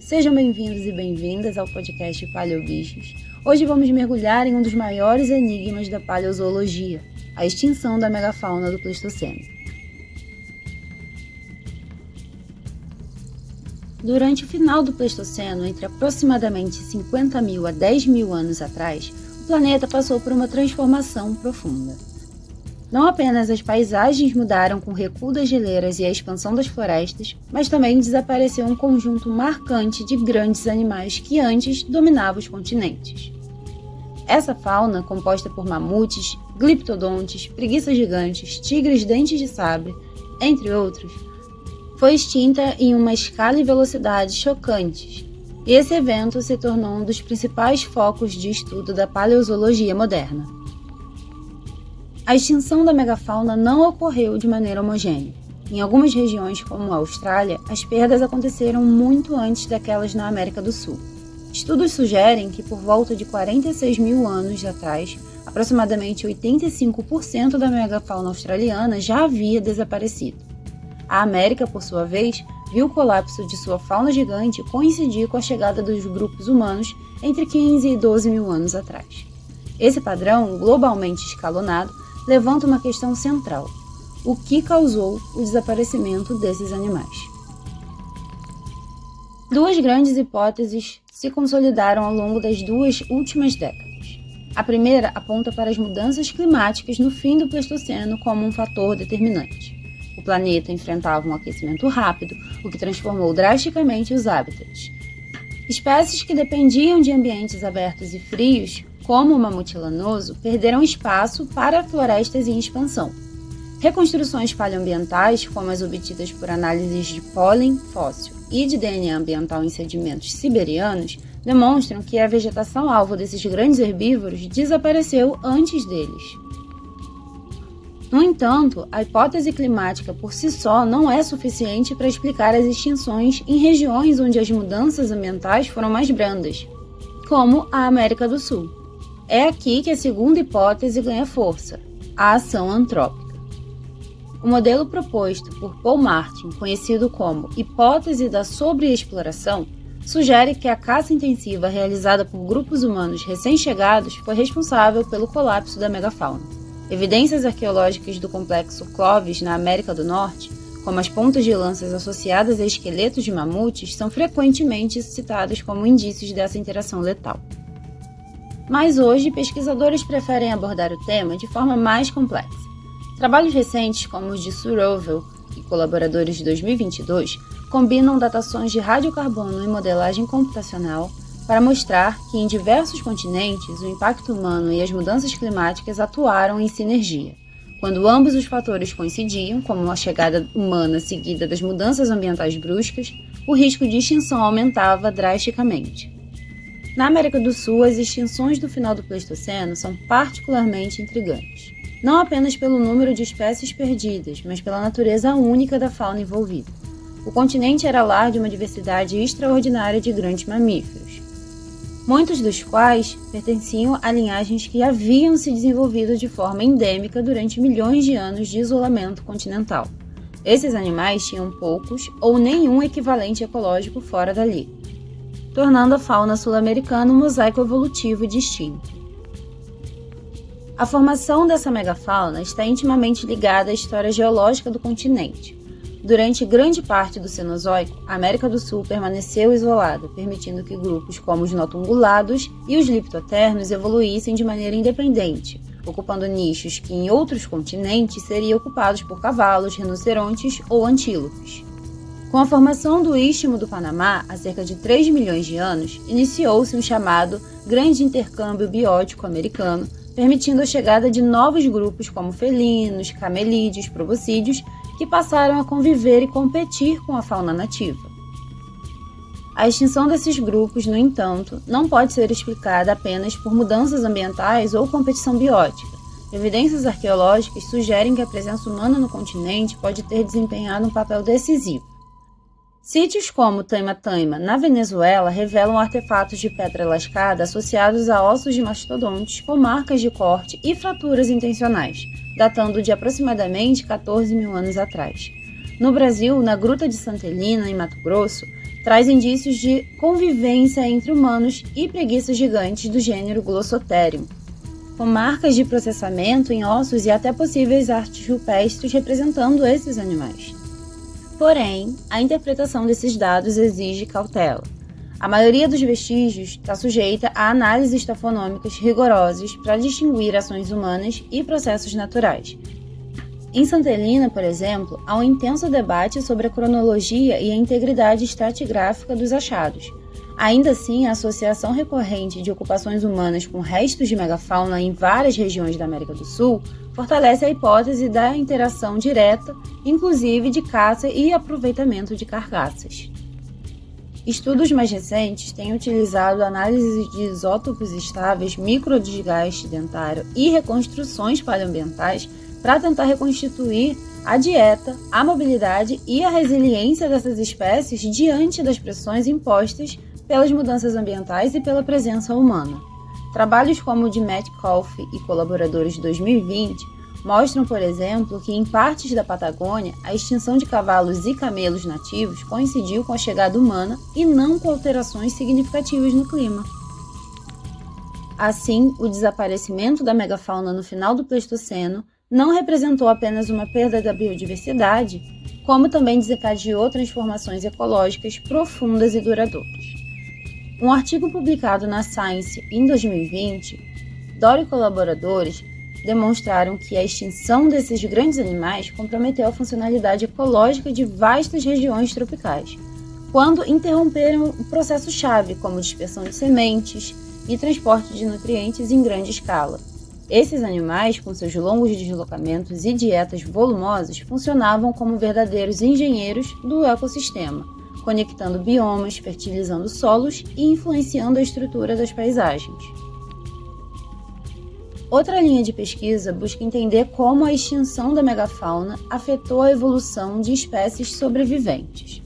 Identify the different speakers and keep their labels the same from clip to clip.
Speaker 1: Sejam bem-vindos e bem-vindas ao podcast Paleobichos. Hoje vamos mergulhar em um dos maiores enigmas da paleozoologia, a extinção da megafauna do Pleistoceno. Durante o final do Pleistoceno, entre aproximadamente 50.000 a 10.000 anos atrás, o planeta passou por uma transformação profunda. Não apenas as paisagens mudaram com o recuo das geleiras e a expansão das florestas, mas também desapareceu um conjunto marcante de grandes animais que antes dominavam os continentes. Essa fauna, composta por mamutes, gliptodontes, preguiças gigantes, tigres dentes de sabre, entre outros, foi extinta em uma escala e velocidade chocantes, e esse evento se tornou um dos principais focos de estudo da paleozoologia moderna. A extinção da megafauna não ocorreu de maneira homogênea. Em algumas regiões, como a Austrália, as perdas aconteceram muito antes daquelas na América do Sul. Estudos sugerem que, por volta de 46.000 anos atrás, aproximadamente 85% da megafauna australiana já havia desaparecido. A América, por sua vez, viu o colapso de sua fauna gigante coincidir com a chegada dos grupos humanos entre 15 e 12.000 anos atrás. Esse padrão, globalmente escalonado, levanta uma questão central: o que causou o desaparecimento desses animais? Duas grandes hipóteses se consolidaram ao longo das duas últimas décadas. A primeira aponta para as mudanças climáticas no fim do Pleistoceno como um fator determinante. O planeta enfrentava um aquecimento rápido, o que transformou drasticamente os hábitats. Espécies que dependiam de ambientes abertos e frios, como o mamute lanoso, perderam espaço para florestas em expansão. Reconstruções paleoambientais, como as obtidas por análises de pólen fóssil e de DNA ambiental em sedimentos siberianos, demonstram que a vegetação alvo desses grandes herbívoros desapareceu antes deles. No entanto, a hipótese climática por si só não é suficiente para explicar as extinções em regiões onde as mudanças ambientais foram mais brandas, como a América do Sul. É aqui que a segunda hipótese ganha força, a ação antrópica. O modelo proposto por Paul Martin, conhecido como hipótese da sobreexploração, sugere que a caça intensiva realizada por grupos humanos recém-chegados foi responsável pelo colapso da megafauna. Evidências arqueológicas do complexo Clovis, na América do Norte, como as pontas de lanças associadas a esqueletos de mamutes, são frequentemente citadas como indícios dessa interação letal. Mas hoje, pesquisadores preferem abordar o tema de forma mais complexa. Trabalhos recentes, como os de Surovell e colaboradores de 2022, combinam datações de radiocarbono e modelagem computacional para mostrar que em diversos continentes o impacto humano e as mudanças climáticas atuaram em sinergia. Quando ambos os fatores coincidiam, como a chegada humana seguida das mudanças ambientais bruscas, o risco de extinção aumentava drasticamente. Na América do Sul, as extinções do final do Pleistoceno são particularmente intrigantes, não apenas pelo número de espécies perdidas, mas pela natureza única da fauna envolvida. O continente era lar de uma diversidade extraordinária de grandes mamíferos, muitos dos quais pertenciam a linhagens que haviam se desenvolvido de forma endêmica durante milhões de anos de isolamento continental. Esses animais tinham poucos ou nenhum equivalente ecológico fora dali, tornando a fauna sul-americana um mosaico evolutivo distinto. A formação dessa megafauna está intimamente ligada à história geológica do continente. Durante grande parte do Cenozoico, a América do Sul permaneceu isolada, permitindo que grupos como os notungulados e os liptoternos evoluíssem de maneira independente, ocupando nichos que em outros continentes seriam ocupados por cavalos, rinocerontes ou antílopes. Com a formação do Istmo do Panamá, há cerca de 3 milhões de anos, iniciou-se um chamado Grande Intercâmbio Biótico Americano, permitindo a chegada de novos grupos como felinos, camelídeos, proboscídeos, que passaram a conviver e competir com a fauna nativa. A extinção desses grupos, no entanto, não pode ser explicada apenas por mudanças ambientais ou competição biótica. Evidências arqueológicas sugerem que a presença humana no continente pode ter desempenhado um papel decisivo. Sítios como Taima-Taima, na Venezuela, revelam artefatos de pedra lascada associados a ossos de mastodontes com marcas de corte e fraturas intencionais, datando de aproximadamente 14.000 anos atrás. No Brasil, na Gruta de Santa Helena, em Mato Grosso, traz indícios de convivência entre humanos e preguiças gigantes do gênero Glossotherium, com marcas de processamento em ossos e até possíveis artes rupestres representando esses animais. Porém, a interpretação desses dados exige cautela. A maioria dos vestígios está sujeita a análises tafonômicas rigorosas para distinguir ações humanas e processos naturais. Em Santa Helena, por exemplo, há um intenso debate sobre a cronologia e a integridade estratigráfica dos achados. Ainda assim, a associação recorrente de ocupações humanas com restos de megafauna em várias regiões da América do Sul fortalece a hipótese da interação direta, inclusive de caça e aproveitamento de carcaças. Estudos mais recentes têm utilizado análise de isótopos estáveis, microdesgaste dentário e reconstruções paleoambientais para tentar reconstituir a dieta, a mobilidade e a resiliência dessas espécies diante das pressões impostas pelas mudanças ambientais e pela presença humana. Trabalhos como o de Metcalf e colaboradores de 2020 mostram, por exemplo, que em partes da Patagônia, a extinção de cavalos e camelos nativos coincidiu com a chegada humana e não com alterações significativas no clima. Assim, o desaparecimento da megafauna no final do Pleistoceno não representou apenas uma perda da biodiversidade, como também desencadeou transformações ecológicas profundas e duradouras. Um artigo publicado na Science em 2020, Dory e colaboradores demonstraram que a extinção desses grandes animais comprometeu a funcionalidade ecológica de vastas regiões tropicais, quando interromperam o processo-chave, como dispersão de sementes e transporte de nutrientes em grande escala. Esses animais, com seus longos deslocamentos e dietas volumosas, funcionavam como verdadeiros engenheiros do ecossistema, conectando biomas, fertilizando solos e influenciando a estrutura das paisagens. Outra linha de pesquisa busca entender como a extinção da megafauna afetou a evolução de espécies sobreviventes.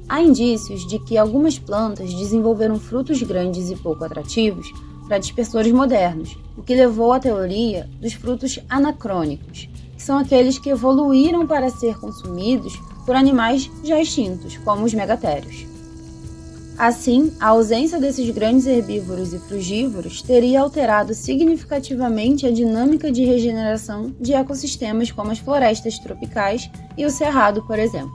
Speaker 1: Há indícios de que algumas plantas desenvolveram frutos grandes e pouco atrativos para dispersores modernos, o que levou à teoria dos frutos anacrônicos, que são aqueles que evoluíram para ser consumidos por animais já extintos, como os megatérios. Assim, a ausência desses grandes herbívoros e frugívoros teria alterado significativamente a dinâmica de regeneração de ecossistemas como as florestas tropicais e o cerrado, por exemplo.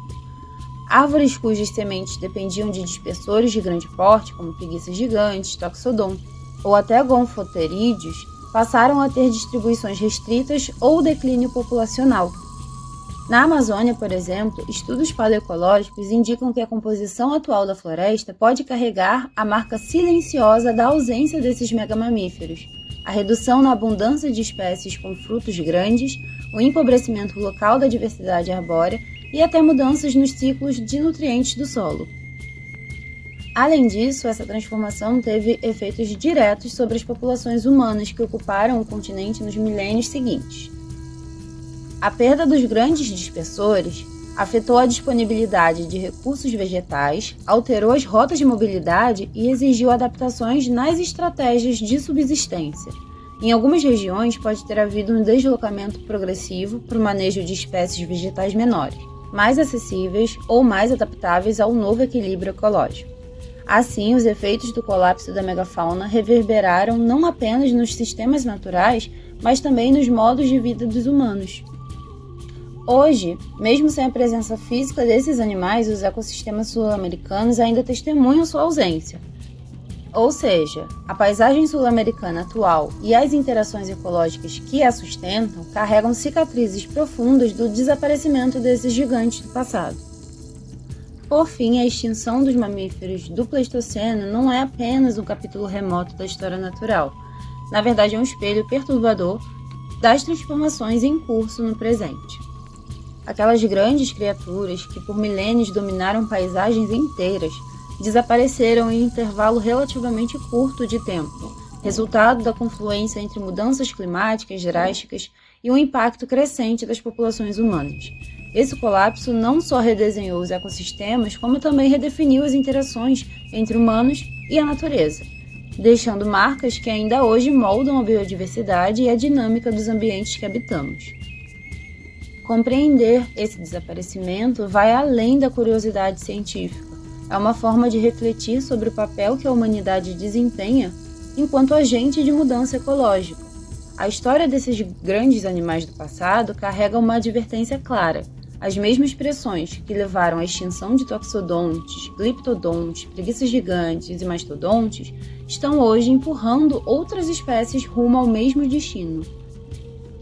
Speaker 1: Árvores cujas sementes dependiam de dispersores de grande porte, como preguiças gigantes, toxodon ou até gonfoterídeos, passaram a ter distribuições restritas ou declínio populacional. Na Amazônia, por exemplo, estudos paleoecológicos indicam que a composição atual da floresta pode carregar a marca silenciosa da ausência desses megamamíferos, a redução na abundância de espécies com frutos grandes, o empobrecimento local da diversidade arbórea e até mudanças nos ciclos de nutrientes do solo. Além disso, essa transformação teve efeitos diretos sobre as populações humanas que ocuparam o continente nos milênios seguintes. A perda dos grandes dispersores afetou a disponibilidade de recursos vegetais, alterou as rotas de mobilidade e exigiu adaptações nas estratégias de subsistência. Em algumas regiões, pode ter havido um deslocamento progressivo para o manejo de espécies vegetais menores, mais acessíveis ou mais adaptáveis ao novo equilíbrio ecológico. Assim, os efeitos do colapso da megafauna reverberaram não apenas nos sistemas naturais, mas também nos modos de vida dos humanos. Hoje, mesmo sem a presença física desses animais, os ecossistemas sul-americanos ainda testemunham sua ausência. Ou seja, a paisagem sul-americana atual e as interações ecológicas que a sustentam carregam cicatrizes profundas do desaparecimento desses gigantes do passado. Por fim, a extinção dos mamíferos do Pleistoceno não é apenas um capítulo remoto da história natural. Na verdade, é um espelho perturbador das transformações em curso no presente. Aquelas grandes criaturas que por milênios dominaram paisagens inteiras desapareceram em um intervalo relativamente curto de tempo, resultado da confluência entre mudanças climáticas drásticas e um impacto crescente das populações humanas. Esse colapso não só redesenhou os ecossistemas, como também redefiniu as interações entre humanos e a natureza, deixando marcas que ainda hoje moldam a biodiversidade e a dinâmica dos ambientes que habitamos. Compreender esse desaparecimento vai além da curiosidade científica. É uma forma de refletir sobre o papel que a humanidade desempenha enquanto agente de mudança ecológica. A história desses grandes animais do passado carrega uma advertência clara. As mesmas pressões que levaram à extinção de toxodontes, gliptodontes, preguiças gigantes e mastodontes estão hoje empurrando outras espécies rumo ao mesmo destino.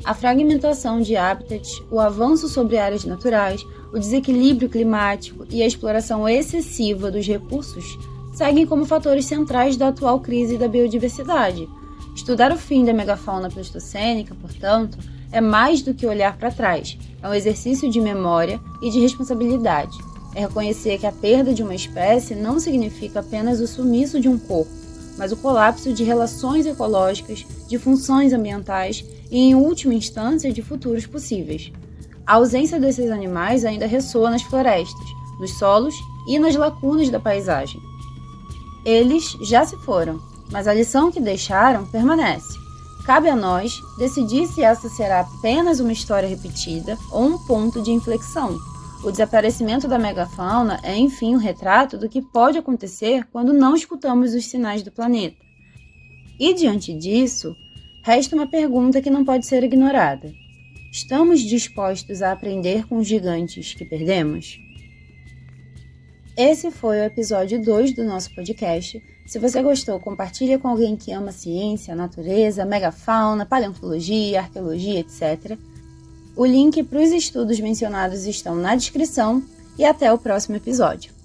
Speaker 1: A fragmentação de habitats, o avanço sobre áreas naturais, o desequilíbrio climático e a exploração excessiva dos recursos seguem como fatores centrais da atual crise da biodiversidade. Estudar o fim da megafauna pleistocênica, portanto, é mais do que olhar para trás. É um exercício de memória e de responsabilidade. É reconhecer que a perda de uma espécie não significa apenas o sumiço de um corpo, mas o colapso de relações ecológicas, de funções ambientais e, em última instância, de futuros possíveis. A ausência desses animais ainda ressoa nas florestas, nos solos e nas lacunas da paisagem. Eles já se foram, mas a lição que deixaram permanece. Cabe a nós decidir se essa será apenas uma história repetida ou um ponto de inflexão. O desaparecimento da megafauna é, enfim, um retrato do que pode acontecer quando não escutamos os sinais do planeta. E, diante disso, resta uma pergunta que não pode ser ignorada. Estamos dispostos a aprender com os gigantes que perdemos? Esse foi o episódio 2 do nosso podcast. Se você gostou, compartilhe com alguém que ama ciência, natureza, megafauna, paleontologia, arqueologia, etc. O link para os estudos mencionados estão na descrição e até o próximo episódio.